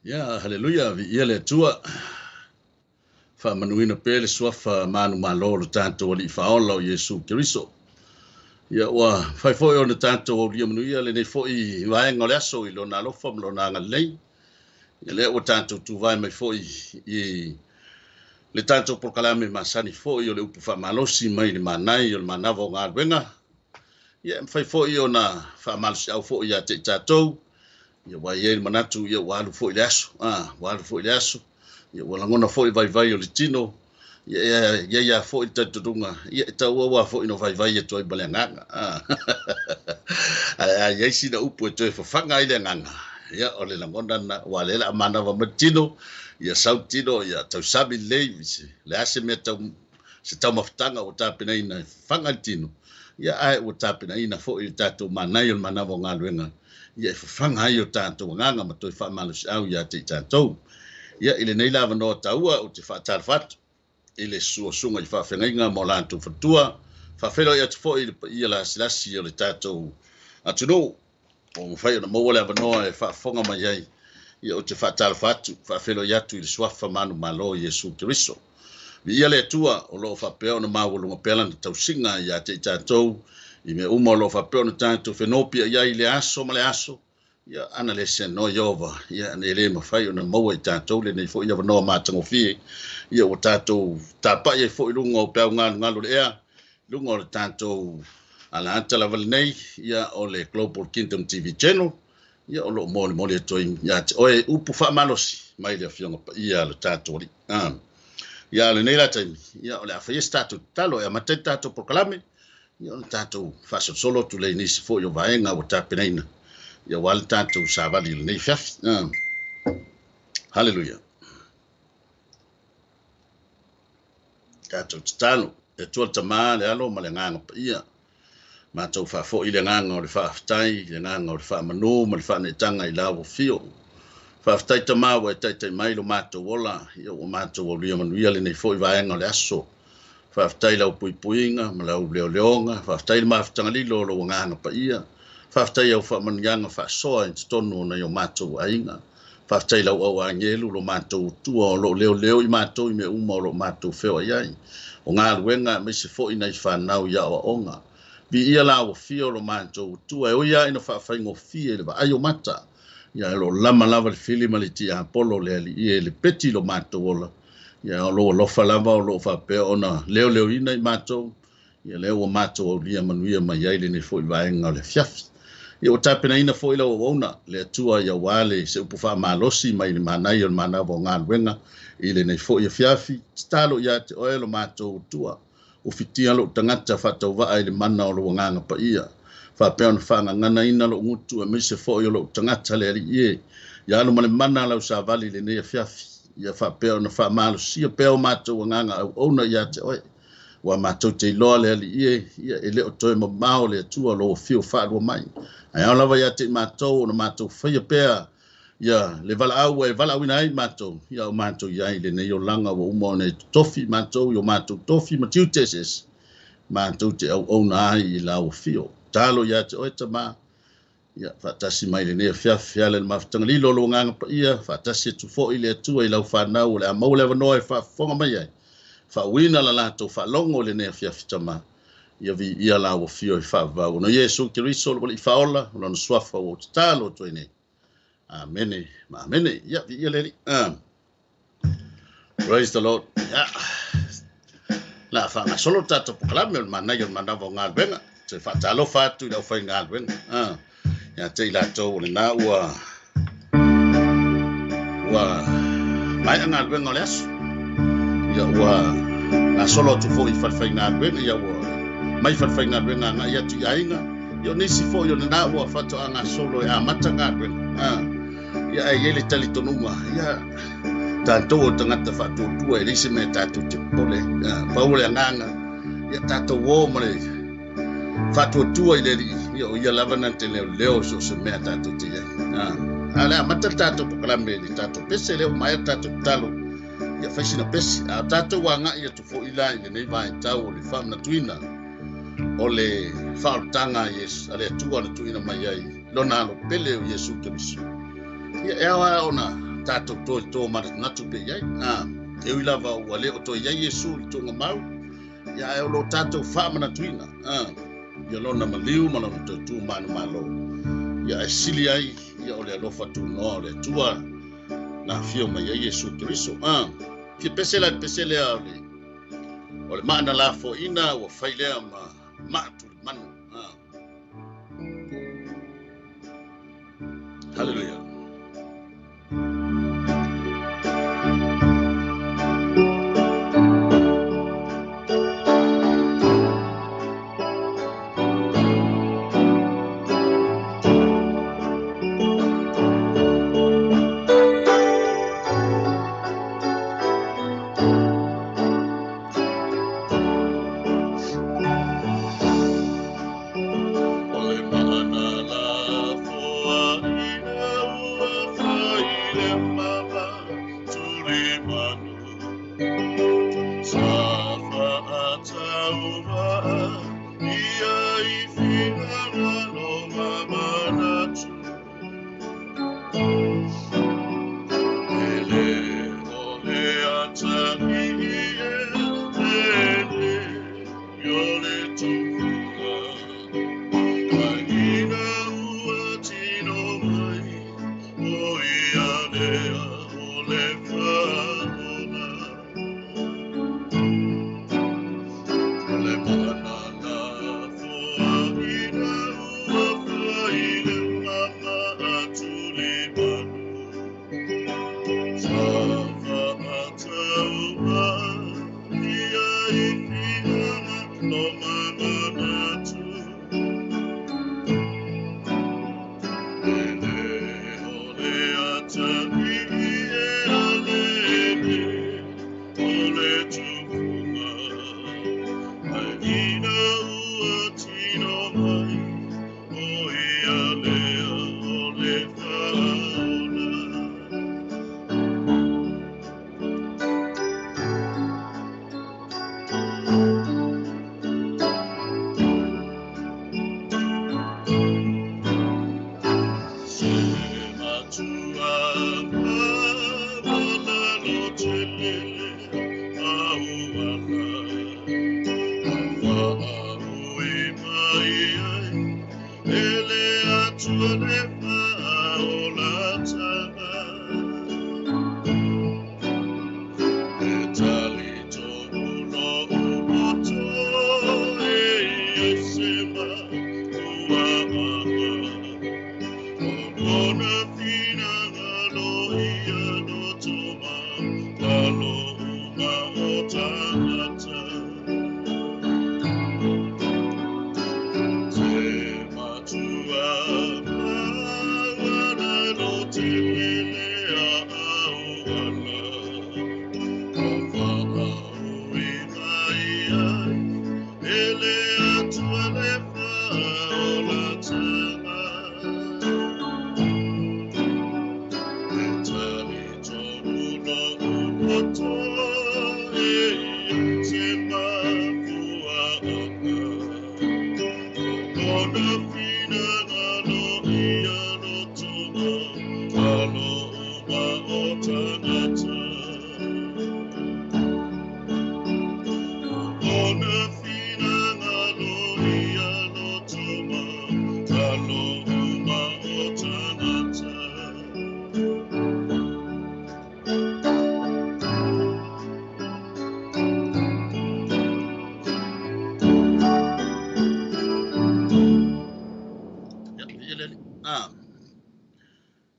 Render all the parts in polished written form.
Ya, haleluya, vi ile tua. Fa manuina pele swafa manu malolo tanto wali faola o Yesu Kiriso. Ya wa fai foi ona tanto o dia manuia le nei foi vai ngole aso ilo na lo fam lo na ngalei. Ya le o tanto tu vai mai foi i le tanto por kalame masani foi o le upu fa malosi mai le manai o le manavo ngalwenga. Ya fai foi ona fa malsi au foi ya te tatou. Ya wa ye manatu ya walu foi laso. Walu foi laso. Ya wala ngona foi vai o le tino. Ya foi tatudunga. Ya tawa foi no vai to balenganga. Ya sina upu to fanga ile nganga. Ya ole la ngona na wale la mana wa matino. Ya sautino ya tau sabi leivisi. Le ase meta se tau maftanga o tapina ina fanga tino. Ya ai o tapina ina foi tatu manai o manavo ngalwenga. Ya fanga yo tanto nganga matoi fa malus au ya te tanto. Ya ile nei lava no taua o te fa tarfat ile sunga i fa fenga mo lantu fatua fa felo ya te fo ile la silasi le tato atu no o fa na mo wala no e fa fonga mai ai ya o te fa tarfat fa felo ya tu ile swafa manu malo Yesu Kiriso ia le tua o lo fa peo na mawulu ngo pela na tausinga ya te tato i me umo lo fa peo na tanto fenopia ya ile aso male aso ya analese no yova ya nele mafai ona mo e tatou le nei fo ia no matango fi ia o tatou tapa ia fo lungo o pau ngalo le ea lungo o tatou ala antala val nei ia o le Global Kingdom TV channel ia o lo mo le toi ya o upu fa malosi mai le fionga ia le tatou li ia le nei la tai ia o le fa status talo ya mateta to proclame ia o tatou fa solo tu le ni fo yo vaenga o tapenaina ya wal tanto savali nei fiaf hallelujah tato talo e tu tama le alo malenganga ia ma tau fa fo ile nganga o le fa tai le nganga o le fa manu ma le fa ne tanga i lawo fio fa tai tama wa tai mai lo mato wola ia o mato o lia manu ia le nei fo i vaenga le aso fa tai la puipuinga ma la leonga fa tai ma fa tanga lo nganga pa ia Faftai au fa manyanga fa soa in tonu na yo mato ainga. Faftai lau au angelu lo mato tua lo leo i mato i me uma lo mato feo ai. O ngā luenga me se fo ina i whanau ia o onga. Vi ia la o fio lo mato tua e o ia ina whawhaingo fie le ba ai o mata. Ia lo lama lava le fili maliti a polo le ali i le peti lo mato ola. Ia lo lofa lava o lo whapea ona leo ina i mato. Ia leo o mato o lia manuia mai ai le ne fo i vaenga le fiafi. Ia o tapena ina fo ila o ona le atua ia wale se upu wha malosi mai ni manai o manavo ngā luenga i le nei fo ia fiafi talo ia te oelo mātou tua o fitia lo tangata whatau waa i le mana o lo nganga pa ia wha peo na whanga ngana ina lo ngutu a mise fo ia lo tangata le ali ie ia alo mane mana lau sa vali le nei fiafi ia wha peo na wha malosi ia peo mātou nganga au ona ia te oe wa mātou te iloa le ali ie ia e leo toe ma mao le atua lo fio whaarua mai ai ala vai ate matou na matou fai pea ia le vala au e vala wina ai matou ia o matou ia le nei o langa o umo nei tofi matou yo matou tofi matiu teses matou te au ona ai la o fio talo ia te oita ma ia fatasi mai le nei fia le maftanga lilo lo nganga pa ia fatasi tu fo ile tu i lau fanau le amau le no e fa fonga mai ai fa wina la lato fa longo le nei fia fitama ia vi ia la o fio i fa va no Yesu Kiriso lo i faola lo no swafa o talo to ine amen ia vi ia le praise the Lord ya la fa na solo tato proclame ma na yo mandavo ngal benga se fa talo fa tu da fa ngal benga ya te la to le na wa mai ngal benga les ya wa na solo tu fo i fa ngal benga ya wa mai farfainga benga nga ia tu ainga yo nisi fo yo na wa fato anga solo ya matanga benga ya ele tali tonuma ya tanto o tangata fato tu ele se meta tu te pole paule nganga ya tato wo mole fato tu ile yo ya lavana te leo so se meta tu te ala matata to proclame ni tato pese leo mai tato talo ya fashina pese tato wanga ia tu fo ila ile nei vai tau le fam na tuina ole fautanga yes ale tua na tuina mai ai lona lo pele o Yesu Kiriso ia ona tato to ma na tu pe yai e wila va wale o to yai Yesu to ngau ya e lo tato fa mana tuina ya lo na maliu ma lo tu manu malo ya asili ai ya ole lo fa tu no le tua na fio ma yai Yesu Kristo ki pesela ole ma na la fo ina wa faile ma tu manu hallelujah.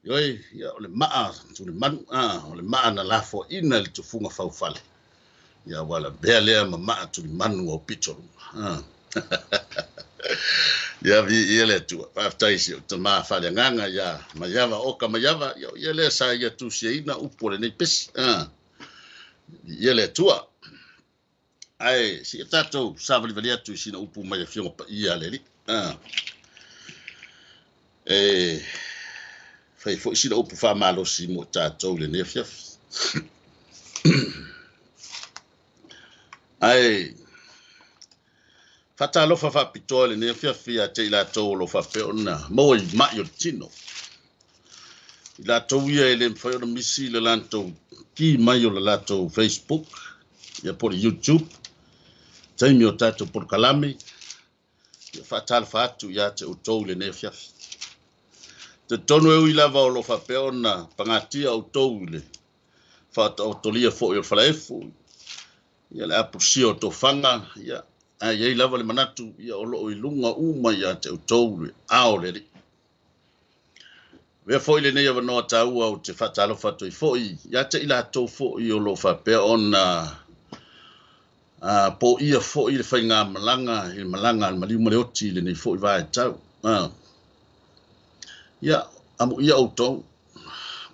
Yoi, ya ole maa tu le manu ole maa na lafo ina le tufunga faufale. Ya wala bea maa tu le manu o picho. Ya vi yele tu after isi tu ma fale nganga ya mayava oka mayava yele sa ya tu ina upole ne pes. Yele tu ai si tato savali valia tu sina upu mai fionga pa ia leli. Fai fo isi upu fa malo si mo tato le nefia. Ai fata lo fa pitole ne fia te la to lo fa pe ona mo ma yo tino La tau ia ele mwhai ora misi le lantou ki mai o le latou Facebook, ia por YouTube, taimi o tatou por kalame, ia whaatala whaatu ia te utou le ne fiafi. Te tonu e ui lava o lo whapea o na pangatia utou le whaata o tolia fo i o whalaefu, ia le apusi o to whanga, ia iei lava le manatu, ia o lo i lunga uma ia te utou le ao le ri. Vea foi le nei avanoa taua o te whatalo whatoi foi, ia te ila tau foi o lo whapea o na po ia foi le whai ngā malanga, i malanga al maliu maleoti le nei foi vai tau. Ia, amu ia o tau,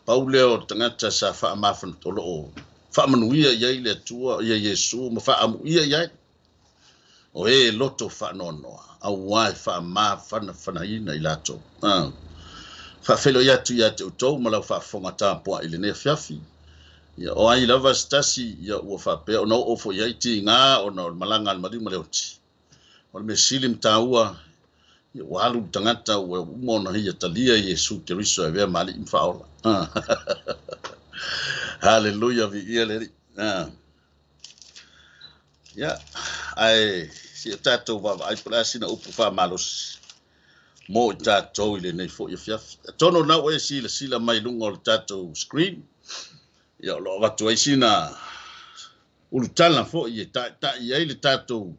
pau leo tangata sa wha amafan tolo o wha manuia iei le tua, ia Yesu, ma wha amu ia iei. O e loto wha nonoa, au wai wha amafana whanaina i lato. Whawhelo iatu ia te utou, ma lau whaafonga tāpua i le nea fiafi. Ia o ai lava stasi, ia ua whapea, o nau ofo iai ti ngā, o nau malanga al maliu maleoti. O le me silim tāua, ia walu tangata, ua umona hia talia Yesu Keriso e vea mali imwhaola. Hallelujah vi ia leri. Ia, ai, si o tātou wawa, ai plasina upu wha malos. Mo i tātou i le nei fo i fiafi. Tono nau e sila mai lunga o le tātou screen. Ia lo watu ai sina ulutala fo i ta i ai le tātou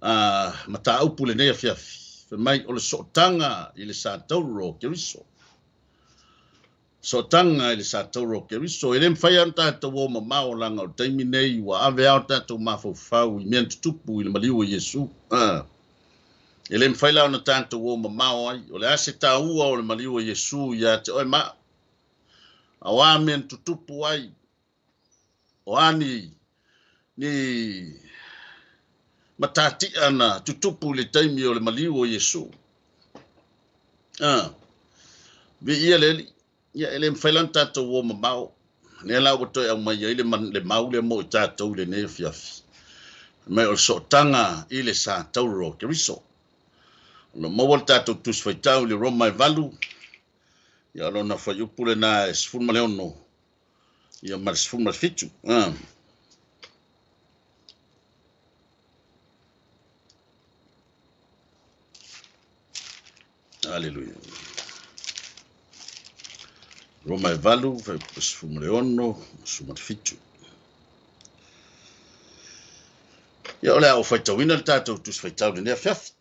mata upu le nei fiafi. Fe mai o le sotanga i le Satauro Keriso. Sotanga i le Satauro Keriso. E le mwhai an tātou o mamao langa o taimi nei wa ave au tātou mafau i mea tutupu i le maliu o Yesu. E le mwhaila ona tātou o mamao ai, o le ase tā ua o le maliu o Yesu ia te oi maa. A wā men tutupu ai, o ani ni matati ana tutupu le taimi o le maliu o Yesu. Vi ia leli, ia ele mwhaila ona tātou o mamao, ne lau watoi au mai ai le mau le mo i tātou le ne fiafi. Mai o so tanga i le Satauro Keriso. No mawal tātou tus whaitau le Roma e valu. Ia alona whai upule nā e sifurma leono. Ia mara sifurma fitu. Aleluia. Roma e valu, whai upule sifurma leono, sifurma fitu. Ia ole au whaitau ina le tātou tus whaitau le nea fiafi.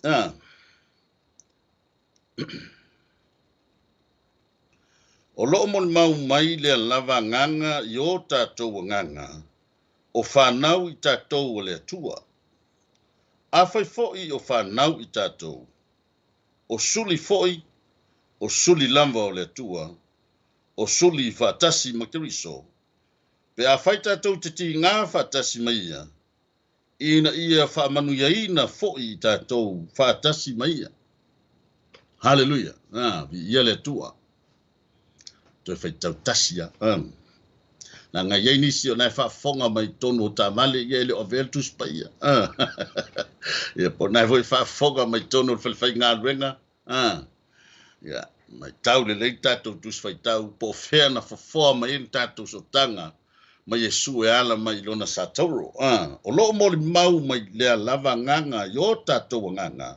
O loo mon mau mai le lava nganga i o tātou nganga, o whanau i tātou o le atua. A whai foi o whanau i tātou, o suli foi, o suli lamba o le atua, o suli whaatasi ma Keriso. Pe a whai tātou te ti ngā whaatasi ma ia, ina ia whaamanuia ina foi i tātou whaatasi ma ia. Hallelujah. Vi ia le atua. Toi fai tau tasia. Na ngai ei nisi o nai whaafonga mai tonu o tamale ia ele o veltus pa ia. Ia po nai voi whaafonga mai tonu o whai ngā ruenga. Ia, mai tau le lei tātou tus fai tau po whea na whafoa mai en tātou so tanga mai Yesu e ala mai lona Satauro. O loo moli mau mai lea lava nganga i o tātou nganga.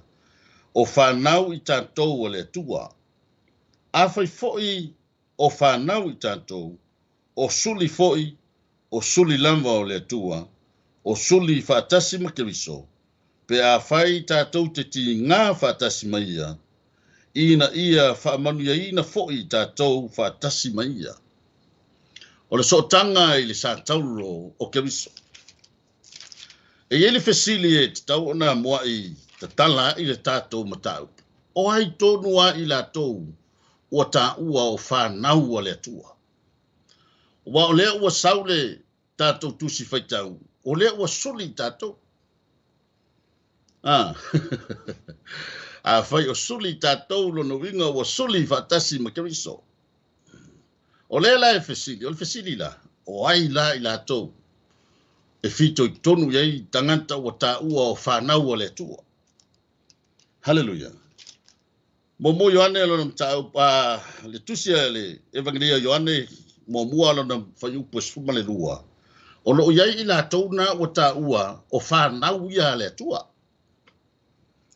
O whanau i tātou o le atua. A whai foi o whanau i tātou, o suli foi, o suli lamba o le atua, o suli whaatasi ma Keriso, pe a whai tātou te ti ngā whaatasi ma ia, ina ia whaamanuia ina foi tātou whaatasi ma ia. O le sotanga i le Satauro o Keriso. E ele fesili e te tau ona mua i te tala i le tātou matau. O ai tonu a i la tau, o ta ua o whanau a le atua. Wa o lea ua saule tātou tusi whaitau, o lea ua suli tātou. A whai o suli tātou lono winga ua suli whatasi ma Keriso. O lea la e fesili, o le fesili la, o ai la i la tau. E fito i tonu iei tangata o ta ua o whanau a le atua. Hallelujah. mo Yohane lo tau pa le tusia le evangelia Yohane mo mua lo na fai upo sfuma le lua o lo yai ila tona o ta ua o fa na uia le tua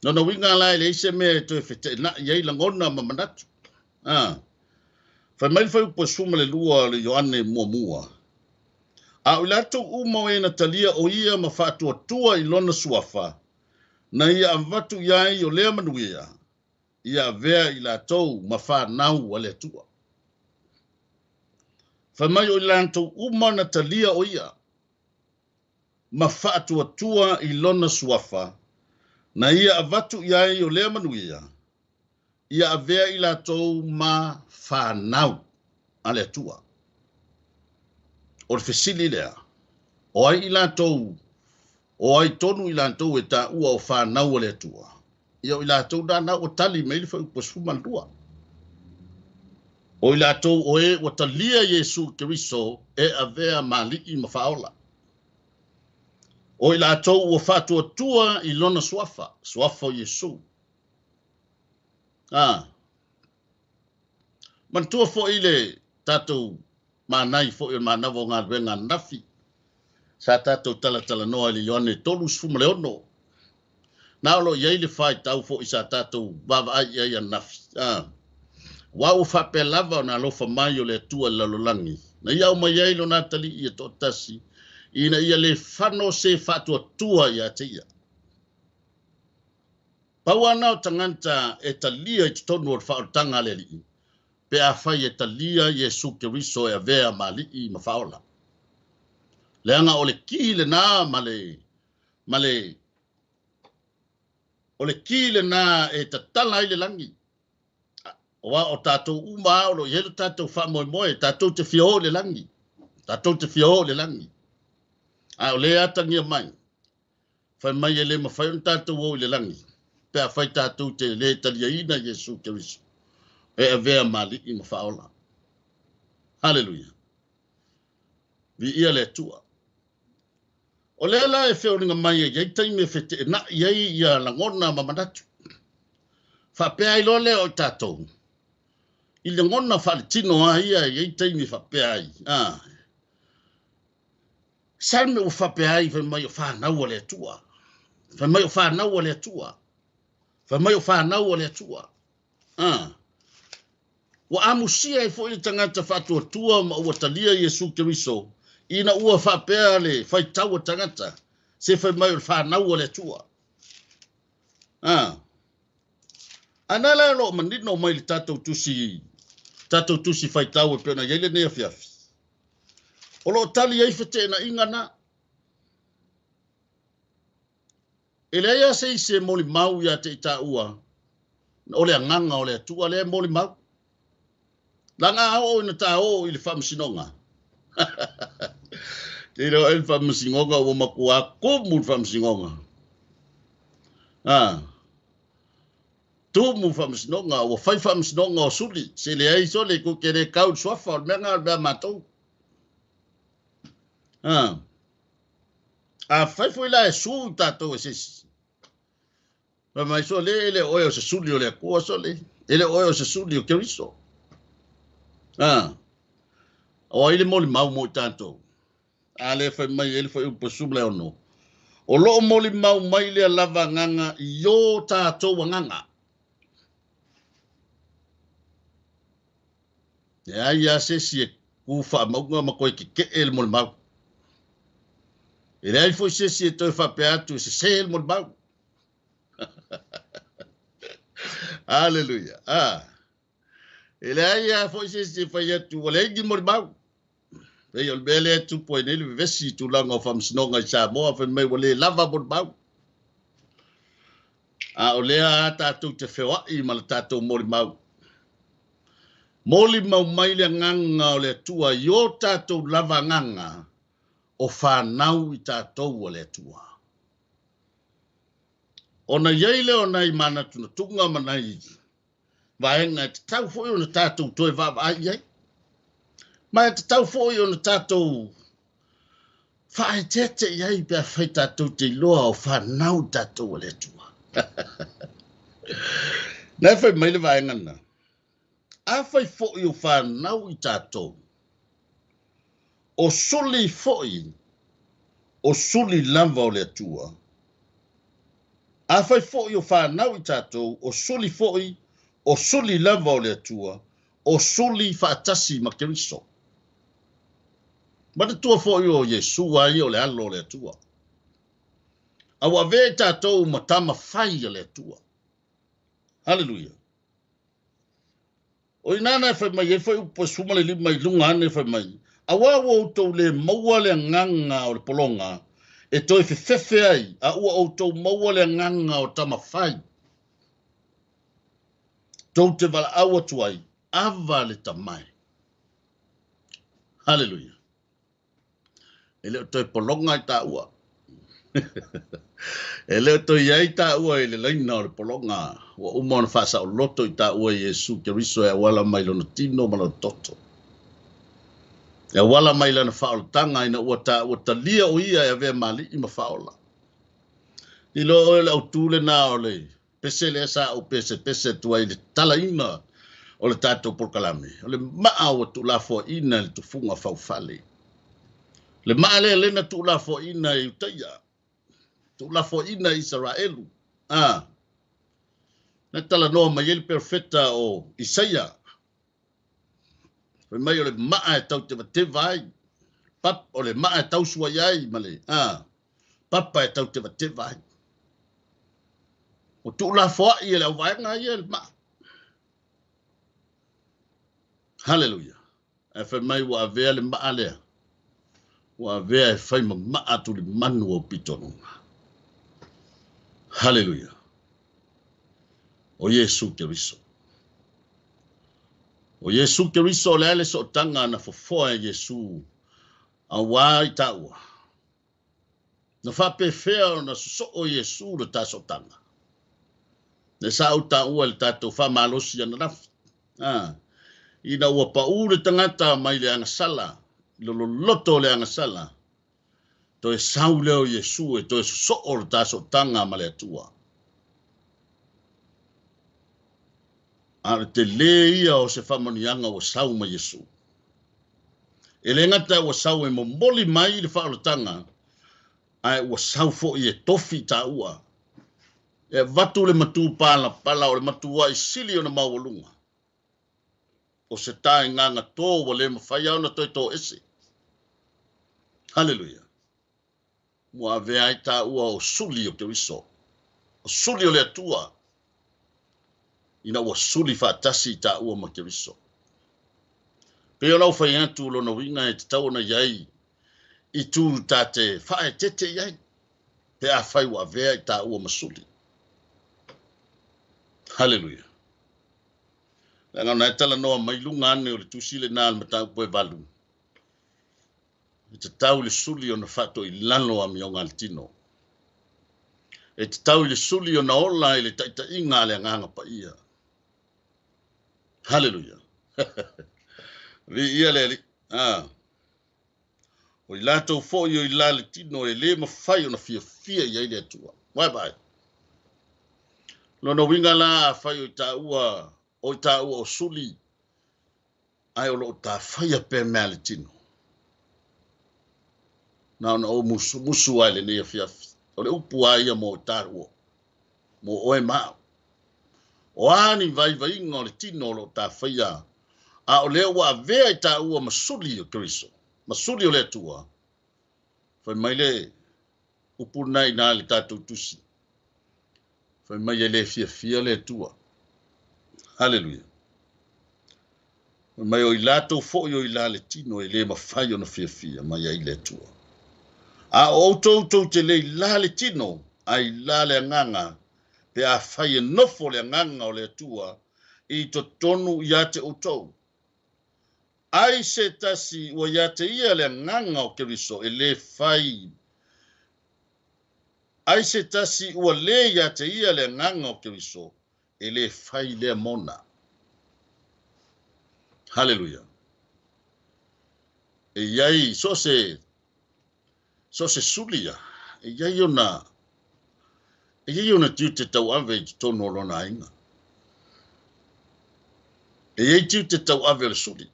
no winga lai le se me to fete na yai la ngona mamanatu fa mai fai upo sfuma le lua le Yohane mo mua a ila to uma na talia o ia ma fa tua I lona suafa na ia amvatu yai o le manuia ia vea ila tou ma fa nau wale tua fa mai o ila to uma na talia o ia ma fa tua I lona suafa na ia avatu yai o le manuia ia vea ila tou ma fa nau ale tua o le fesili lea o ai ila tou o ai tonu ila tou e ta ua o fa nau ale tua ia ila tou dana o tali me le fa upasfuma tua o ila tou o e o talia Yesu Keriso e avea maliki mafaola o ila tou o fatua tua I lona suafa Yesu man tua fo ile tatou manai fo il manavo nga venga nafi sa tatou tala noa li Yohane tolu sfuma le ono na lo yai le fai tau fo isa tatou bava ai ia nafi wa u fa pe lava na lo fa mai o le tua lalolangi na ia o mai ai lo na tali ia to tasi ina ia le fano se fatua tua ia tia pawana o tanganta e talia I tonu o fa tanga le li pe a fai e talia Yesu Keriso e vea mali I mafaola leanga o le kile na male o le kile na e tatala I le langi wa o tatou uma o lo yelo tatou fa moe tatou te fio le langi a o le atangia mai fai mai ele ma fai un tatou o le langi pe a fai tatou te le talia ina Yesu Keriso e avea mali I mafaola haleluya vi ia le tua o le la e feo ringa mai e yai taime fete na yai ia langona mamanatu fa pe ai lo le o tatou I le ngona fa le tino a ia yai taime fa pe ai salme o fa pe ai fa mai o fa na o le tua fa mai o fa na o le tua wa amusia I fo I tangata fa tua ma o talia Yesu Keriso ina ua fa pe ale fa tau tangata se fa mai o fa na o le tua anala lo manino mai le tatou tusi fai tau pe na yele ne afiafi o lo tali ai fete na ingana ele ia se moli mau ya te ta ua o le nganga o le tua le moli mau langa o ina ta o I le famsinonga tiro el famsinonga o makua ko mu famsinonga tu mu famsinonga o fai famsinonga o suli se le ai so le ko kere kau swafa o menga ba matou a fai foi la su tatou se ma mai so le oyo se suli o le ko so le ele oyo se suli o Keriso o ile moli mau mo tanto ale fai mai ele foi po sumle ono o lo moli mau mai le lava nganga yo tatou nganga ya se si ku fa mo ma ko ke el mol mau ele foi se to fa pe atu se el mol mau hallelujah ele ya foi se fa ya tu wala gi mol mau pe yo bele tu po ne le vesi tu la ngo fam sno nga sa mo fa me wala lava mol mau ole ta tu te fewa I mal ta tu mol mau moli mau mai le nganga o le tua yo tatou lava nganga o whanau I tatou o le tua. Ona yei leo nei mana tuna tunga manai vaenga te tau foi ona tatou toi vava ai yei. Mai te tau foi ona tatou whae tete yei pia whai tatou te loa o whanau tatou o le tua. Na fai mai le vai ngana. A fai fo i o whanau i tātou. O suli fo i, o suli lava o le atua. A fai fo i o whanau i tātou, o suli fo i, o suli lava o le atua, o suli whaatasi ma keriso. Mata tua fo i o Yesu ai o le alo o le atua. A wa ve tātou matama fai o le atua. Hallelujah. O inana fai mai e fai upo suma le lima i lunga ane fai mai. A wawa outou le maua le nganga o le polonga e toi fefe ai a ua outou maua le nganga o tama fai. Tou te wala awa tuai, ava le tamai. Hallelujah. E leo toi polonga i ta ua. E leo toi iai ta ua i le laina o le polonga. Wa umona fasa o loto i ta ua Yesu ke riso e wala mai lono tino mana toto. E wala mai lana whaoltanga ina ua ta lia o ia e vea mali i ma whaola. I lo o le au tūle nā o le pese le esa o pese tua i le tala ina o le tātou porkalame. O le maa o tu la fo ina le tufunga faufale. Le maa le lena tu la fo ina i utaia. Tu la fo ina i Israelu. Na tala noa mai ele perfeta o Isaia. Pe mai o le maa e tau te vai. Pap o le maa e tau sua iai male. Papa e tau te vai. O tu la fo i ele au vai ngai ele maa. Hallelujah. E fe mai wa avea le maa lea. Wa avea e fai ma maa tu le manu o pitonunga. Hallelujah. O Yesu Keriso. O Yesu Keriso le ale so tanga na fofoa e Yesu. A wai taua. Na whape fea na so o Yesu le ta so tanga. Ne sa au taua le tatou wha malosi ana nafi. Ina ua pau le tangata mai le angasala. Lolo loto le angasala. To e sau leo Yesu e to e so o le ta so tanga ma le atua. Ar te le ia o se whamanianga o sau ma Yesu. E le ngata o sau e momboli mai le whaolotanga. Ai o sau fo i e tofi ta ua. E vatu le matu pala o le matu wa i sili o na mawalunga. O se tae nganga tō wa le mawhai au na toi tō ese. Hallelujah. Mua vea i ta ua o suli o Keriso. O suli o le atua. Ina ua suli whaatasi ta ua ma Keriso. Pe o lau whai atu lo na winga e te tau na iai. I tūru tā te whae tete iai. Pe a whai wa vea i ta ua ma suli. Hallelujah. Langa na tala noa mai lunga ane o le tusile nā le matau poe valu. E te tau le suli o na whato i lano a mionga al tino. E te tau le suli o na ola i le taita inga le nganga pa ia. Hallelujah. Vi ia le o i lato fo i o i la le tino e le mawhai o na fia i le atua. Bye bye. Lono winga la whai o i ta ua o suli. Ai o lo ta whai a pe mea le tino. Na o musu ai le nea fiafi. O le upu ai a mo taruo. Mo oe mao. O ani vai inga o le tino lo ta whai a. A o leo wa vea i ta ua masuli o Keriso. Masuli o le atua. Whai mai le upu nai nā le tātou tusi. Whai mai le fia le atua. Hallelujah. Whai mai o i lato fo i o i la le tino e le mawhai o na fia mai ai le atua. A o tautou te le la le tino ai la le nganga. Pe a whai e nofo le nganga o le atua. I to tonu i ate o tau. Ai se tasi o iate ia le nganga o Keriso e le whai. Ai se tasi o le iate ia le nganga o Keriso e le whai le mona. Hallelujah. E iai so se sulia. E iai ona tiu te tau ave i tono lona inga. E ei tiu te tau ave le suli.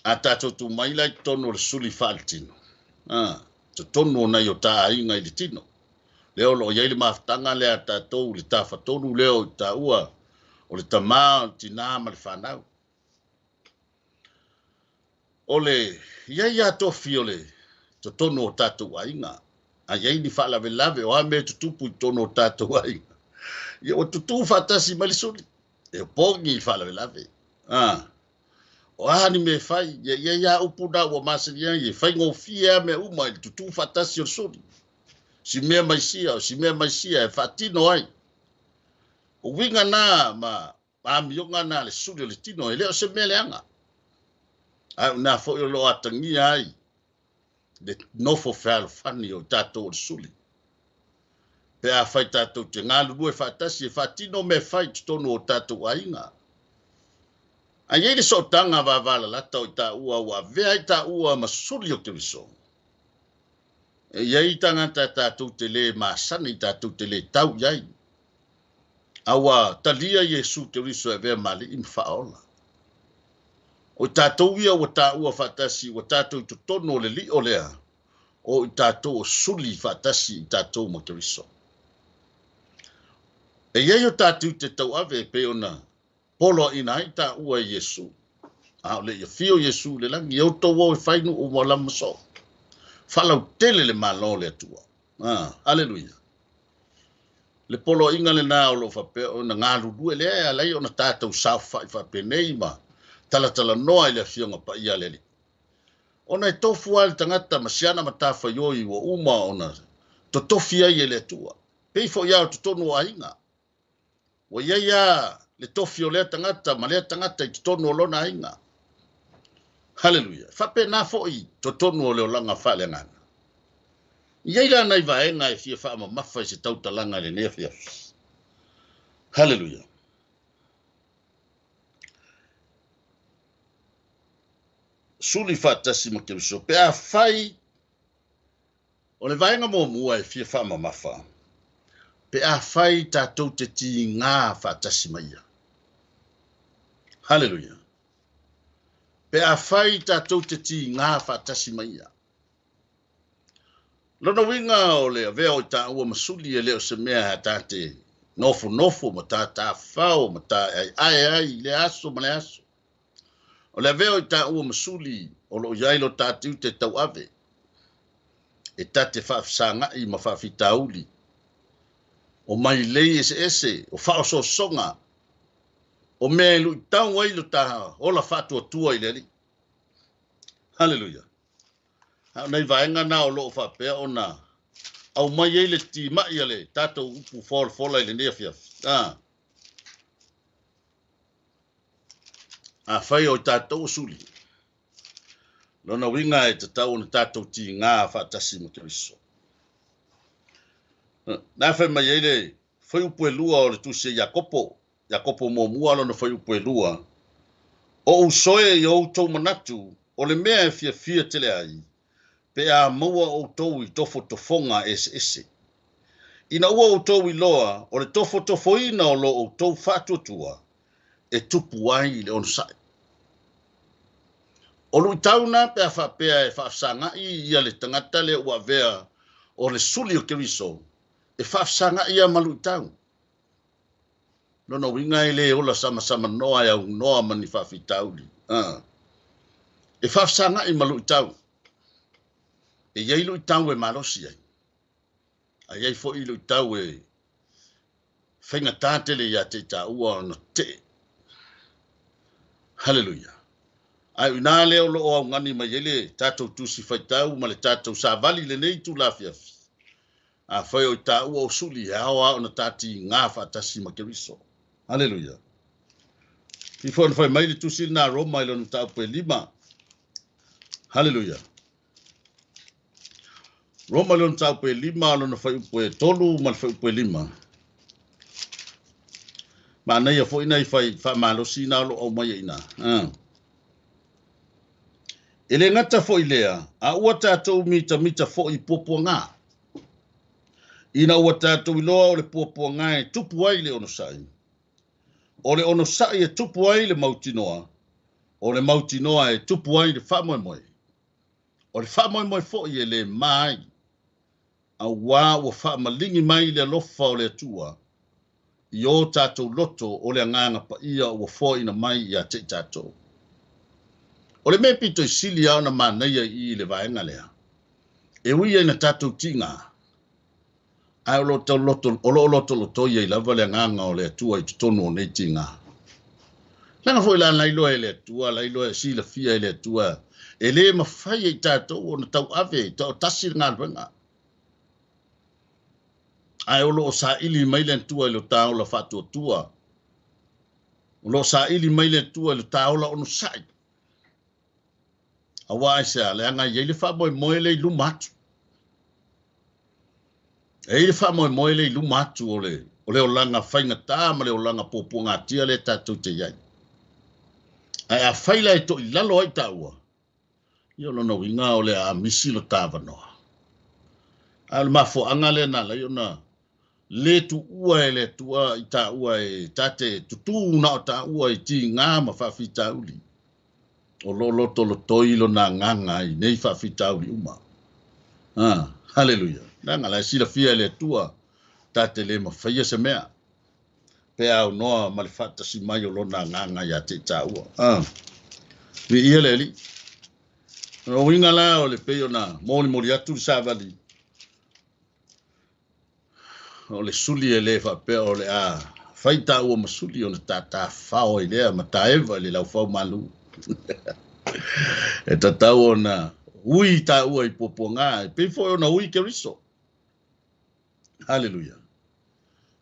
A tātou tu mai lai tono le suli whaaltino. Te tono na yo tā inga i le tino. Leo lo iai le maftanga le a tātou le tā whatonu leo i tā ua o le tamā tina ma le whanau. O le iai a tofi o le te tono o tātou a inga. A iai ni whalave lave o ame tutupu i tono o tātou a inga. Ia o tutu whatasi ma le suli. E o pongi i whalave lave. O ani me fai, ia upuna ua masaria, ia fai ngō fia me uma i tutu whatasi o suri. Si mea maisia, e whatino ai. O winga nā, ma mionga nā le suri o le tino, e leo se mea leanga. Ai nā fo i lo atangia ai, le nofo whalo whani o tātou o le suri. Pe a whai tātou te ngālu rue whatasi, e whatino me fai tutono o tātou a inga. A iei le sotanga wavala lata o ta ua vea i ta ua masuri o te riso. E iei tangata tātou te le maasana i tātou te le tau iai. Awa talia Yesu te riso e vea mali im whaola. O tātou ia o ta ua whatasi o tātou tu tono le li o lea. O i tātou o suli whatasi i tātou mo te riso. E iei o tātou te tau ave pe ona polo ina ita ua Yesu. Le ia fio Yesu le langi au to wo fainu o wala maso. Falau tele le malo le atua. Haleluia. Le polo inga le na o lo fa pe o na ngalu due le alai ona tata u sa fa pe nei ma tala noa le fio nga pa ia le. Ona e tofu al tangata masiana matafa yo i wo uma ona to tofia ye le atua. Pei fo ia to tonu ainga. Wa ia le tofi o lea tangata, ma lea tangata i tonu o lona inga. Haleluia. Whape nā foi to tonu o leo langa whale ngana. Iei la nai vaenga e fia wha mafa i se tauta langa le nefia. Haleluia. Suli whatasi ma kemiso. Pe a whai o le vaenga mo mua e fia wha mafa. Pe a whai tātou te ti ngā whatasi maia. Haleluia. Pe a whai tātou te ti ngā whatasi maia. Lona winga o lea vea o tā ua masuli e leo se mea ha tāte nofo ma tā whao ma tā ai le aso ma le aso. O lea vea o tā ua masuli o lo iailo tātiu te tau ave. E tate whaafisanga i ma whaafitauli. O mai lei ese, o whao so songa. O me lu tau ai lo ta ola fatu tua i le. Haleluia. Ha nei vaenga na o lo fa pe ona. Au mai ele ti mai ale tato upu fola i le nefia. A fai o tato suli. Lona winga e te tau na tato ti ngā whatasi mo Keriso. Na fai mai ele fai upu e lua o le tuse Jakopo mo mua lona fai upu e lua. O usoe i o tau manatu o le mea e fia tele ai. Pe a maua o tau i tofo tofonga ese. Ina ua o tau i loa o le tofo ina o lo o tau whatuatua e tupu ai le onsai. O lui tauna pe a whapea e whaafsanga i le tangata le ua vea o le suli o Keriso e whaafsanga i a malu tau. Lona winga i le ola sama noa au noa mani whaafitauli. E whaafsanga i malu tau. E iei lui tau e marosi ai. A iei fo i lui tau e whainga tātele i a te tā ua no te. Haleluia. Ai nā leo lo o ngani mai ele tātou tusi whaitau ma le tātou sa vali le nei tu lafiafi. A whai o tā ua o suli e awa o na tāti ngā whatasi ma Keriso. Haleluia. I whai mai le tusi nā Roma i lonu tāu pe 5. Haleluia. Roma lonu tāu pe 5 lonu whai upo e 3 ma le whai upo e 5. Ma nei a fo ina i whai whamalosi nā lo au mai e ina. Ele ngata fo i lea, a ua tātou mita fo i popo ngā. Ina ua tātou i loa o le popo ngā e tupu ai le ono sai. O le ono sa e tupu ai le mautinoa. O le mautinoa e tupu ai le whamoe moe. O le whamoe moe fo i e le mai. A wā ua whamalingi mai le alofa o le atua. I o tātou loto o le anganga pa ia ua fo ina mai i a te tātou. O le mea pito i sili au na māneia i le vaenga lea. E ui e na tātou tinga. Ai o loto loto i lava le anganga o le atua i tutonu o nei tinga. Langa fo ila lailo e le atua, lailo e sila fia e le atua. E le mawhai e tātou o na tau ave, tau tasi ngā ruenga. Ai o lo sa ili mai le atua i lo tau la fatu atua. O lo sa ili mai le atua i lo tau la onu sai. Awa ai sea, le anga i le wha moe le ilu matu. E le wha moe le ilu matu o le o langa whainga tā, ma le o langa pōpua ngā tia le tātou te iai. Ai a whaila e to i lalo ai tāua. I o lona winga o le a misi lo tāwanoa. Ai le mafo anga le na la i ona le tu ua e le tua i tā ua e tate tutu na o tā ua i ti ngā ma whawhi tā uli. O lo toilo na nganga i nei whawhi tā uli uma. Hallelujah. Nanga la sila fia le tua tate le mawhaia se mea. Pe au noa ma le whata si mai o lona nganga ia te tā ua. Vi ia le li. O winga la o le peo na mori atu sa vali. O le suli e le whapea o le a whaita ua masuli o na tata whao i lea ma taewa le lau whao malu. E tatau o na ui ta ua i popo ngā. Pe fo o na ui ke riso. Hallelujah.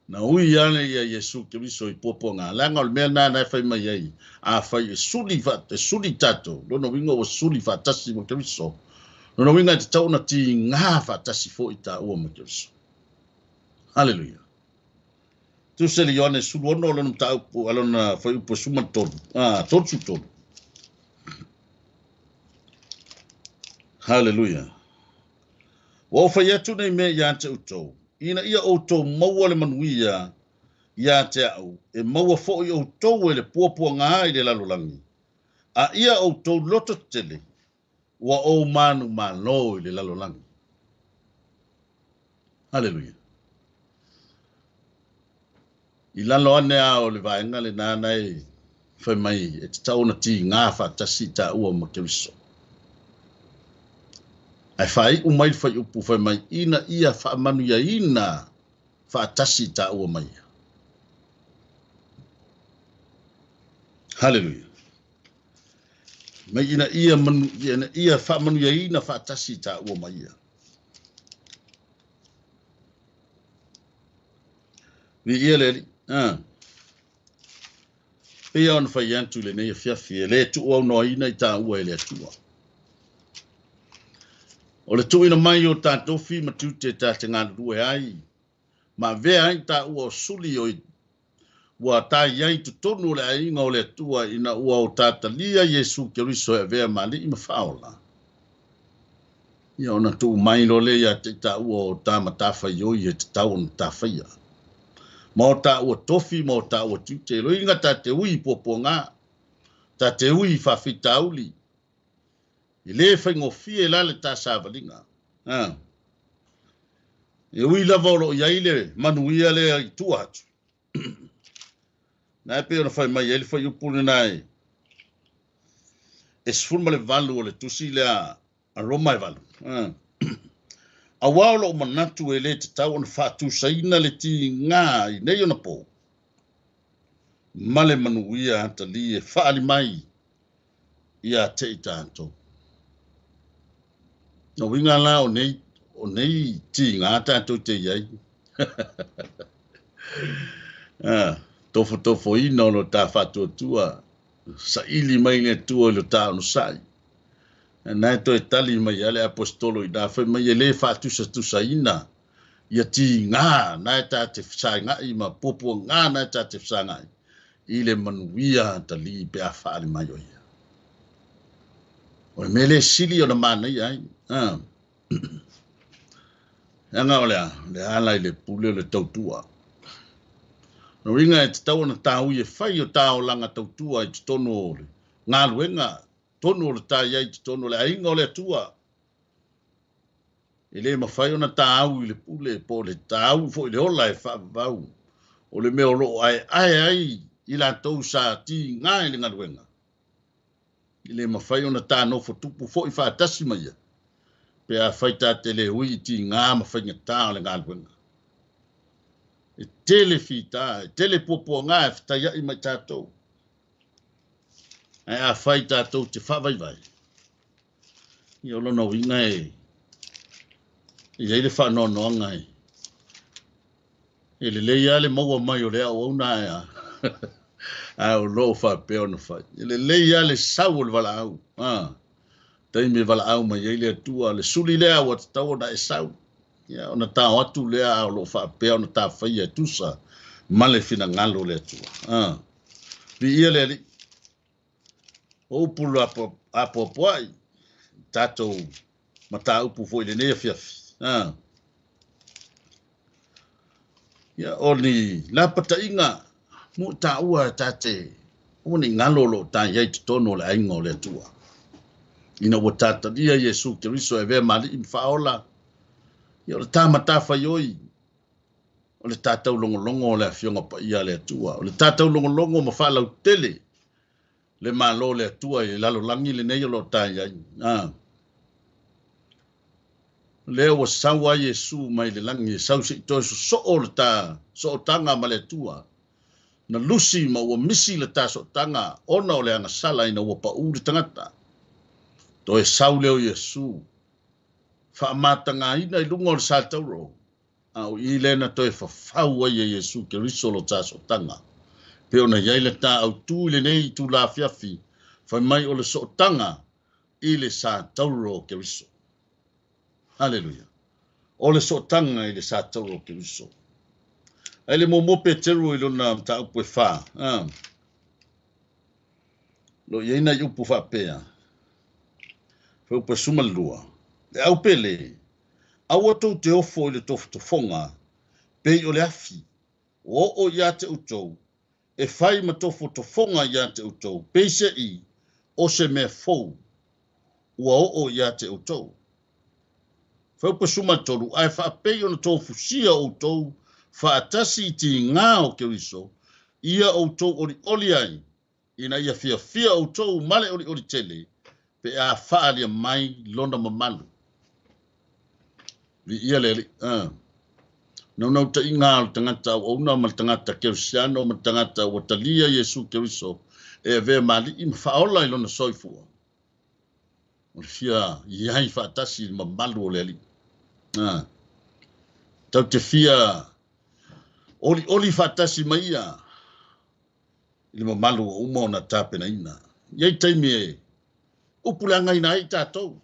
Na ui ane ia Yesu ke riso i popo ngā. Langa o le mea nā nai whai mai ai. A whai e suli tato. Lono winga o suli whatasi mo ke riso. Lono winga te tau na ti ngā whatasi fo i ta ua mo ke riso. Hallelujah. Tu se li yone sulu ono lonu ta upo alona whai upo suma tonu. Tonu tonu. Hallelujah. Wa whai atu nei me ia te utou. Ina ia outou maua le manuia ia te au. E maua fo i outou e le puapua ngā i le lalolangi. A ia outou loto tele. Wa o manu malo i le lalolangi. Hallelujah. I lalo ane a o le vaenga le nānai whai mai e te tau na ti ngā whatasi ta ua ma ke riso. Ai whai umai whai upu whai mai ina ia whaamanu ia ina whaatasi ta ua mai. Hallelujah. Mai ina ia whaamanu ia ina whaatasi ta ua mai. Vi ia leli. Pea on whai antu le nei a whiawhi e le tu au noa ina i ta ua e le atua. O le tuina mai o tātou whi matute tā te ngā rue ai. Ma vea ai tā ua o suli o ua tā iai tu tonu le ainga o le atua ina ua o tāta lia Yesu ke riso e vea mali ima whaola. Ia ona tu mai lo le ia te tā ua o tā matawhai oi e te tau na tā whaia. Ma o tā ua tofi, ma o tā ua tute. Lo inga tā te ui popo ngā. Tā te ui whawhita uli. I le whaingo fie lale tā sāwalinga. E ui lava oro iai le manuia le i tua atu. Nā pe ona whai mai ele whai upune nai. E sfurma le valu o le tusi le a roma e valu. A wao o manatu e le te tau ona whātu saina le ti ngā i nei ona pō. Male manuia anta li e whaali mai i a te i tātou. No winga la o nei ti ngā tātou te iai. Tofo ina o lo tā whātua tua. Sa ili mai ne tua lo tā ono sai. Nai to e tali mai ale apostolo i nā whai mai e le whātusa tusa ina. Ia ti ngā nai tā te whasai ngai ma popo ngā nai tā te whasai ngai. I le manuia ta li pe a whaali mai o ia. O me le sili o na mana i ai. Anga o le ala i le pule o le tautua. no ringa e te tau na tau i e whai o tau langa tau tua i te tono o le. Ngā luenga, tono o le tā iai te tono le ainga o le atua. I le mawhai o na tau i le pule po le tau fo i le ola e whaavau. O le meo loo ai i la tau sa ti ngā i le ngā luenga. I le mawhai o na tā nofo tupu fo i whaatasi mai ia. Pe a whaita te le hui ti ngā mawhai ngā tā o le ngā luenga. E tele fita, e tele popo ngā e whitai i mai tātou. E a whai tātou te whawai vai. I olo no winga e. I eile whanono ngai. E le leia le maua mai o lea o una e a. A o loo whapeo na whai. E le leia le sau o le wala au. Taimi wala au mai eile atua. Le suli lea o te tau na e sau. Ia ona tau atu lea o lo whapea ona tā whai e tusa. Male fina ngalo le atua. Pi ia le li. O pulu apo poai. Tātou mata upu fo i le nea fiafi. Ia oni lapata inga. Mu ta ua tate. Oni ngalo ta iai te tono le ainga o le atua. Ina ua tata dia Yesu Keriso e vea mali in whaola. Ia o le tāmata whaioi. O le tātau longolongo o le awhionga pa ia le atua. O le tātau longolongo ma whalau tele. Le malo le atua i lalo langi le nei o lo tā iai. Leo wa sawa Yesu mai le langi. Sau se ito so o le tā. So o tanga ma le atua. Na lusi ma ua misi le tā so tanga. Ona o le anga sala ina ua pa uri tangata. To e sau leo Yesu. Whaamata ngā ina i lunga o le sātauro. Au i lena to e whawhau ai e Yesu Keriso lo tā so tanga. Peo na iai le tā au tū le nei tū la fiafi. Whai mai o le so tanga i le sātauro Keriso. Hallelujah. O le so tanga i le sātauro Keriso. Ai le momope teru i lona ta upu e wha. Lo ieina i upu wha pea. Wha upu e sumalua. Le au pele. Au atou te ofo i le tofu tofonga. Pei o le afi. O ia te utou. E whai ma tofu tofonga ia te utou. Pei se i. O se mea fou. Ua o ia te utou. Wha upu e sumaltoru. Ai wha pei o na tofu sia utou. Whaatasi ti ngā o Keriso, ia o tau oli ai, ina ia fia o tau male oli tele, pe a whaalia mai lona mamalu. Li ia leli, nau ta inga o tangata o una mal tangata Kerisiano, mal tangata o talia Yesu Keriso, e vea mali im whaola i lona soifua. O fia iai whaatasi mamalu o leli. Tau te fia Oli fatasi maia. Ili mamalu o uma ona tape na ina. Iei taimi e. Upulanga ina ai tātou.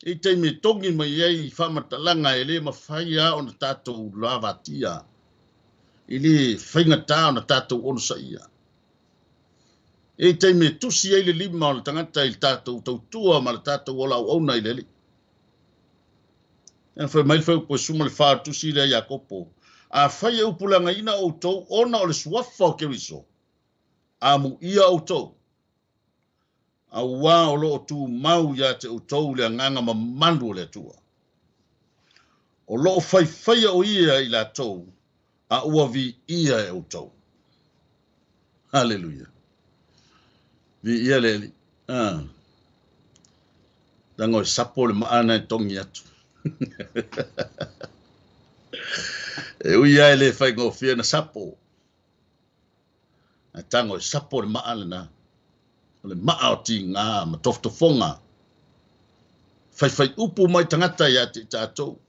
Iei taimi e tongi mai iei whamatalanga e le mawhai a ona tātou lavatia. Ili whaingata ona tātou ono sa ia. Iei taimi e tusi ei le lima o le tangata i tātou tautua ma le tātou ola o auna i leli. En foi mai foi po suma le fa tu si le Jacopo. A fai u pulanga ina o tou ona o le suafa o Keriso. A mu ia o tou. A wa o lo tu mau ya te o tou le nganga ma mandu le tua. O lo fai o ia i la tou. A ua vi ia e o tou. Hallelujah. Vi ia le. Dango sapo le maana e tongi atu. E ui ai le whai ngofia na sapo. A tango e sapo le maa le na. Le maa o ti ngā ma toftofonga. Whai upu mai tangata ia te tātou.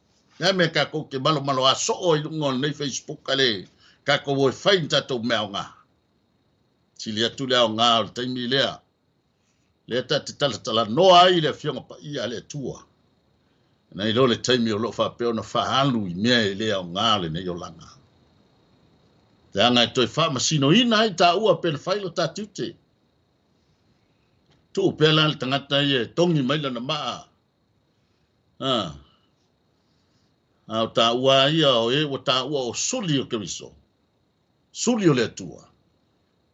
Ia mea kako ke malo a soo i lungo nei Facebook ale. Kako voi whai tātou mea o ngā. Sili atu lea o ngā o le taimi lea. Lea ta te tala noa ai le fionga pa ia le tua. Nei lo le taimi o lo fa pe ona fa halu i mea i lea o ngale nei o langa. Te anga e toi fa masino ina ai ta ua pe na whailo ta tute. Tu pe la le tangata i e tongi maila na maa. Au ta ua ia o e o ta ua o suli o keriso. Suli o le tua.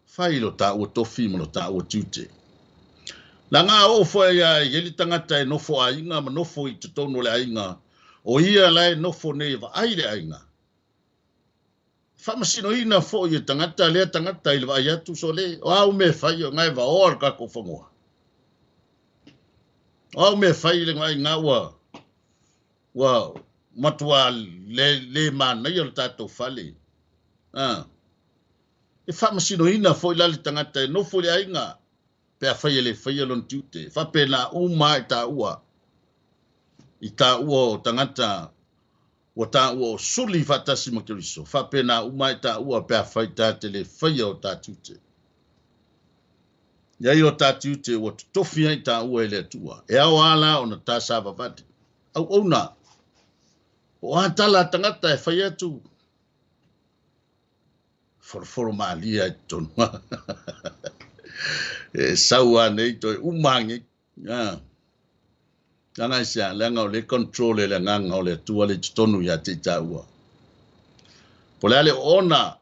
Fai lo ta ua tofi mo lo ta ua tiute. La ngā o fo ia i eli tangata e nofo a inga ma nofo i te tono le ainga. O ia lai nofo nei va aile ainga. Whamasino ina fo i tangata lea tangata i le vai atu so le. O au me fai o ngai va o al kako whangoa. O au me fai le ngai ngā ua. Wa matua le mana i o tatou fale. E whamasino ina fo i lali tangata e nofo le ainga. Pea fai le fai lon tiute. Whape na uma i ta ua. I ta ua o tangata. O ta ua o suli whatasi ma kiriso. Whape na uma i ta ua pea fai ta te le fai o ta tiute. Iai o ta tiute o tofia i ta ua i le tua. E au ala o na ta sava vati. Au ona. O atala tangata e fai atu. Foroforo maalia i tonu. E saua nei toi umangi. Tanga isia lenga o le control le nganga o le tua le tonu ya te taua. Po le ale ona.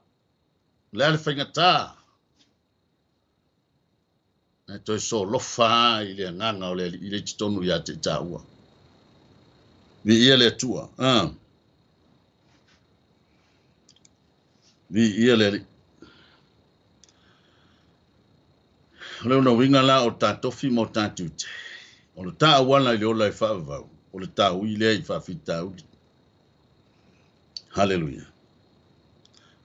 Le ale whaingata. E toi so lofa i le nganga o le tonu ya te taua. Vi ia le tua. Vi ia le. Leo no winga la o ta tofi mo ta tute. O le ta wana i le ola i whaavau. O le ta ui lea i whaafita uli. Hallelujah.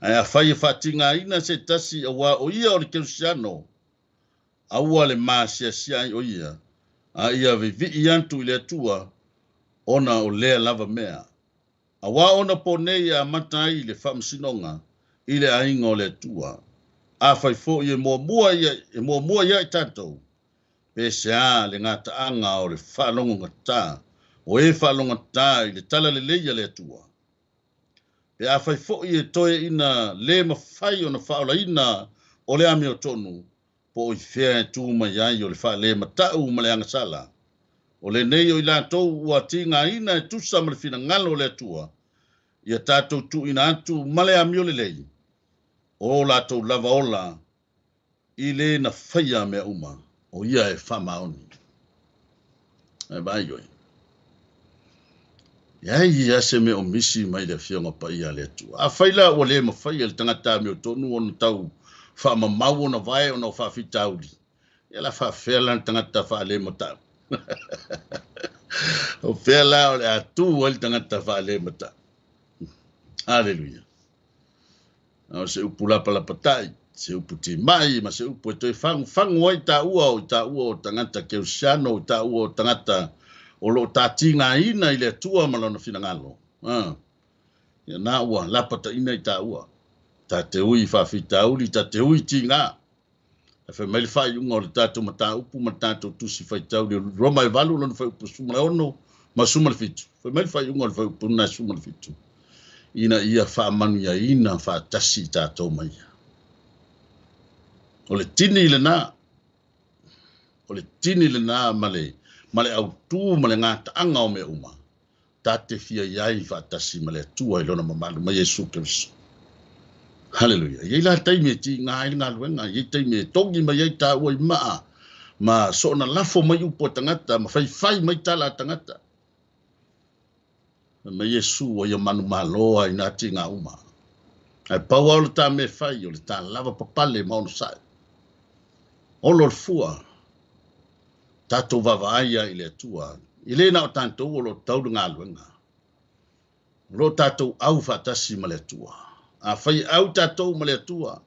Ai a whai whaatinga ina se tasi a wā o ia o le keusiano. A ua le maasia sia i o ia. A ia vi i antu i le atua. Ona o lea lava mea. A wā ona po nei a mata i le whaamsinonga. I le ainga o le atua. A whai fo i e mua ia i tātou. Pese a le ngā taanga o le whalongo ngata. O e whalongo ngata i le tala le leia le atua. Pe a whai fo i e toe ina le mawhai o na whaola ina o le ame o tonu. Po i whea e tūma iai o le wha le matau ma le angasala. O le nei o i lātou ua tinga ina e tusa ma le whina ngalo le atua. Ia tātou tu ina atu ma le ame o le lei. O lātou lava ola i le na whaia mea uma. O ia e whamaoni. E vai oi. Ia se me o misi mai le whionga pa ia le atu. A whaila o le ma whaia le tangata me o tonu o na tau whamamau o na vai o na whawhitauri. Ia la whawhela na tangata wha le ma tau. O whela o le atu o le tangata wha le ma tau. Hallelujah. O se upulapa la patai. Se upu te mai, ma se upu e toi whangu ai ta ua o tangata keusiano, o ta ua o tangata o lo ta tinga ina i le tua malona whina ngalo. Ia nā ua, lapata ina i ta ua. Ta te ui whawhita uli, ta te ui tinga. E whai maili whai unga o le tātou ma tā upu, ma tātou tusi whai tauri. Roma e walu lona whai upu sumale ono, ma sumale fitu. Whai maili whai unga o le whai upu na sumale fitu. Ina ia whaamanu ia ina whaatasi tātou mai. O le tini le nā. O le tini le nā male au tū male ngā taanga o me uma. Tā te fia iai whaatasi male tua i lona mamalu mai Jesu Kristo. Hallelujah. Iei la taimi e ti ngā ili ngā luenga. Iei taimi e tongi mai iei tā ua i maa. Ma so na lafo mai upo tangata. Ma whai mai tala tangata. Mai Jesu o ia manu maloa i nā ti ngā uma. Ai paua o le tā me whai o le tā lava papale maono sai. Olo le fua. Tātou vavaia i le atua. I le na o tātou o lo tauru ngā luenga. Lo tātou au whaatasi ma le atua. A whai au tātou ma le atua.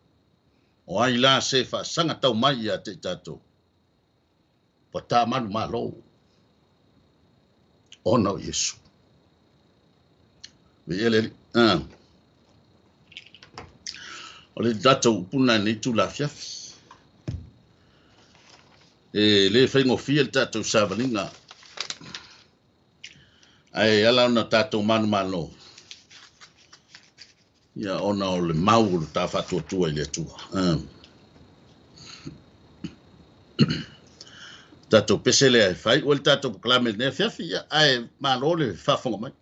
O ai la se wha sanga tau mai a te tātou. Pa tā manu malo. Ona o Yesu. Me ele o le tātou puna ni tu la fiafi. E le whaingo fia le tātou sāwalinga. Ai ala ona tātou manu malo. Ia ona o le mau o le tā whatua tua i le tua. Tātou pesele ai whai. O le tātou klame ne fiafi. Ai malo le whafonga mai.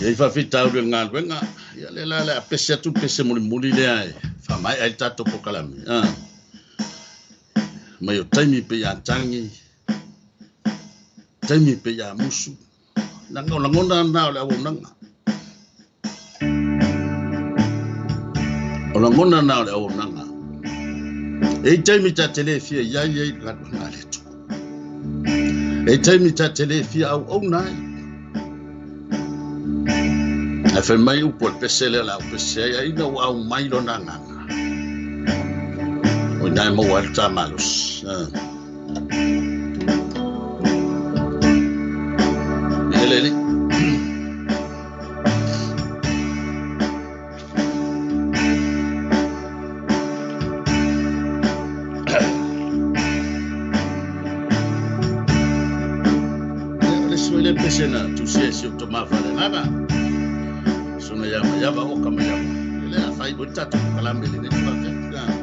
Ia fa fita ule ngal wenga ia le la pese tu pese muli le ai fa mai ai tato po kalami mai o taimi pe ya tangi taimi pe ya musu nanga la ngona na le o nanga o la ngona na le o nanga e taimi ta telefia ya la ngale tu e taimi ta telefia au nai a fe mai upo pese le la pese ai no au mai lo nanga o nai mo wa ta malos elele le pese na tu se to ma fa nana sona ya ba o kama ya le la fai bota to kalambe le ne fa ya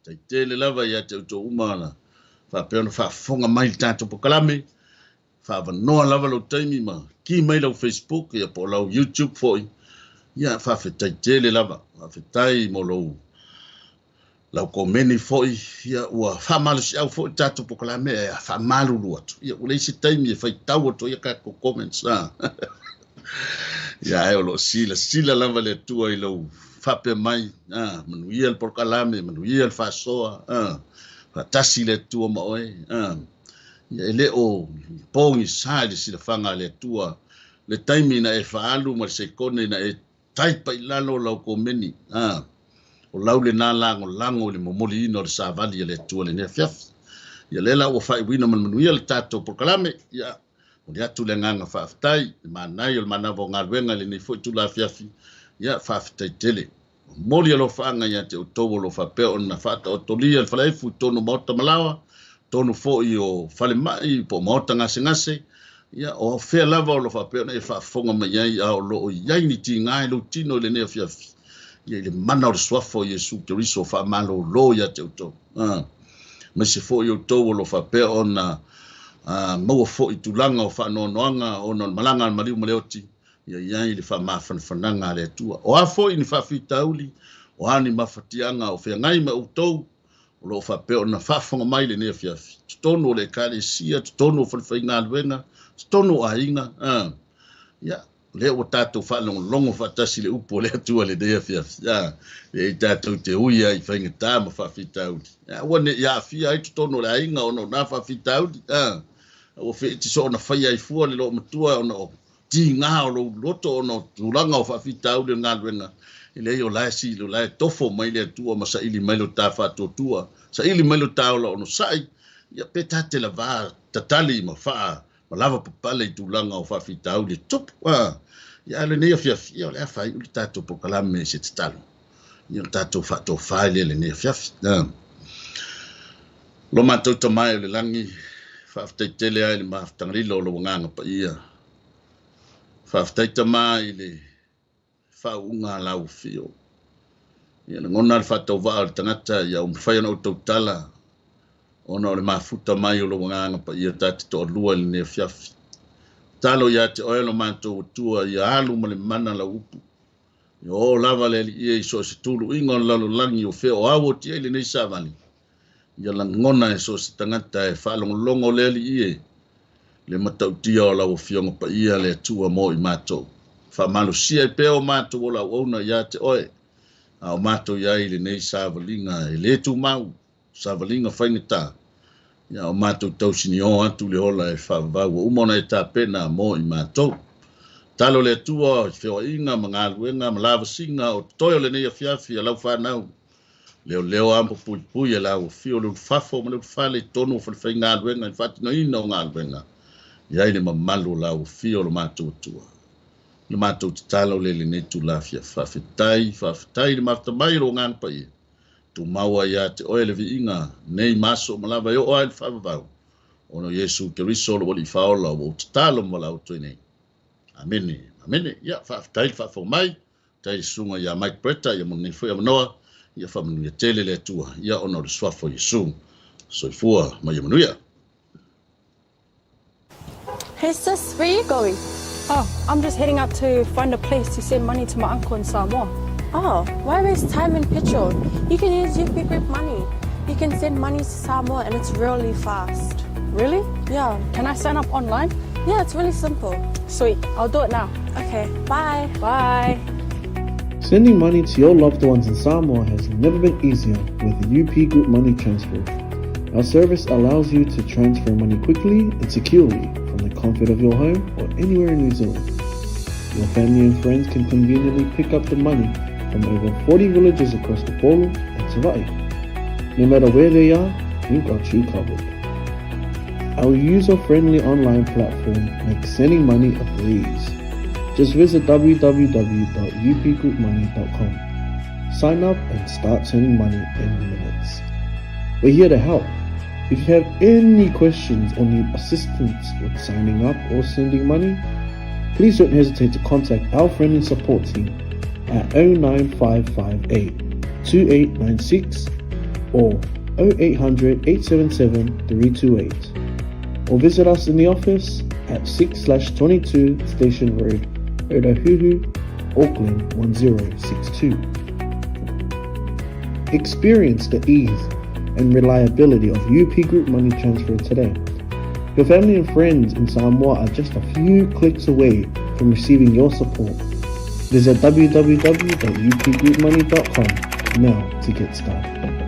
Tai tele lava ia te uto umana. Fa peona fa fonga mai tato po kalame. Fa vanoa lava lo taimi ma. Ki mai lau Facebook ia po lau YouTube foi. Ia fa fe tai tele lava. Fa fe tai mo lau komeni foi. Ia ua fa malu si au foi tato po kalame. Ia fa malu luatu. Ia ule isi taimi ia fai tau ato ia kako comments na. Ia eo lo sila lava le tua i lau. Fape mai, manuia el porkalame, manuia el fasoa, tasi le tua maoe, ia ele o pongi sai si le fanga le tua, le taimi na e faalu ma se kone na e taipa ilalo lau komeni, o lau le na lango le momoli ino le savali le tua le nefiaf, ia lela o fai wina manuia le tato porkalame, ia o le atu le nganga faaftai, manai o le manavo ngalwenga le ni foi tu la fiafi, ia faaftai tele. Moli lo faanga ia te utowo lo fape o na fata o tolia le falaifu tonu mota malawa, tonu fo i o fale mai po mota ngase, ia o fea lava o lo fape o na e faafonga mai ai a o lo o iai ni ti ngai lo tino le nea fiafi. Ia le mana o le swafo Yesu te riso fa malo lo ia te utowo. Ma se fo i utowo lo fape o na maua fo i tulanga o fa noanga o non malanga maliu maleoti. Ia le fa mafananga le tua o afo ini fa fitauli o ani mafatianga o fe ngai ma utou o lo fa pe ona fa fonga mai le ne fiafi tono le kale sia tono fa fainga lwena tono ainga ia le o tato fa longo fa tasi le upo le tua le ne fiafi ia e tato te uia i fainga ta ma fa fitauli ia wone ia fia i tono le ainga ono na fa fitauli o fe ti so na fa ia i fu le lo matua ono ti nga o loto no tulanga o fafita o le ngalwenga ile yo la si lo la tofo mai le tua ma sa ili mai lo ta fa to tua sa ili mai lo ta o no sai ya petate la va tatali ma fa ma lava papale tulanga o fafita o le top wa ya le ne fia fia le fa i ta to po kala me se talo ya ta to fa to fa le ne fia lo ma to mai le langi fa tele ai ma tangri lo nganga pa ia Faftaita mai le faunga lau fio. Ia ngona le fatova al tangata ia umfai na utotala. Ona le mafuta mai o lo nganga pa ia tati to lua le ne fiafi. Talo ia te oelo manto tua ia alu ma le mana la upu. Ia o lava le ia i so se tulu ingon lalo langi o feo awo ti ele nei savani. Ia la ngona e so se tangata e falongo le ia. Le matautia o lau fionga pa ia le tua mo i mato. Fa malusia i peo mato o lau ona ia te oe. A o mato ia i le nei savalinga e le tu mau. Savalinga whaingata. Ia o mato tausini o atu le ola e whavau. Umona e ta pena mo i mato. Talo le tua feo inga mga aluenga malava singa o toyo le nei a fiafi a lau whanau. Leo ampo pui e lau fio le fafo ma le fale tono whainga aluenga i whatino ina o ngā aluenga. Ia le mamalu lau fio lo matou tua. Le matou talo le ne tu lafia fafetai le matamai lo ngang pa ia. Tu maua ia te oe le viinga nei maso malava yo oe le favavau. Ono Yesu ke riso lo wali faola o talo malau tu nei. Amene. Ia fafetai fafomai. Tai sunga ia Mike Preta ia moni foi amanoa. Ia famanu ia tele le tua. Ia ono le swafo Yesu. Soifua mai manuia. Jesus, where are you going? Oh, I'm just heading out to find a place to send money to my uncle in Samoa. Oh, why waste time and petrol? You can use UP Group Money. You can send money to Samoa and it's really fast. Really? Yeah. Can I sign up online? Yeah, it's really simple. Sweet, I'll do it now. Okay, bye. Bye. Sending money to your loved ones in Samoa has never been easier with the UP Group Money Transfer. Our service allows you to transfer money quickly and securely from the comfort of your home or anywhere in New Zealand. Your family and friends can conveniently pick up the money from over 40 villages across the Polu and Savai. No matter where they are, we've got you covered. Our user-friendly online platform makes sending money a breeze. Just visit www.upgroupmoney.com. Sign up and start sending money in minutes. We're here to help. If you have any questions or need assistance with signing up or sending money, please don't hesitate to contact our friendly support team at 09558 2896 or 0800 877 328, or visit us in the office at 6/22 Station Road, Otahuhu, Auckland 1062. Experience the ease and reliability of UP Group Money Transfer today. Your family and friends in Samoa are just a few clicks away from receiving your support. Visit www.upgroupmoney.com now to get started.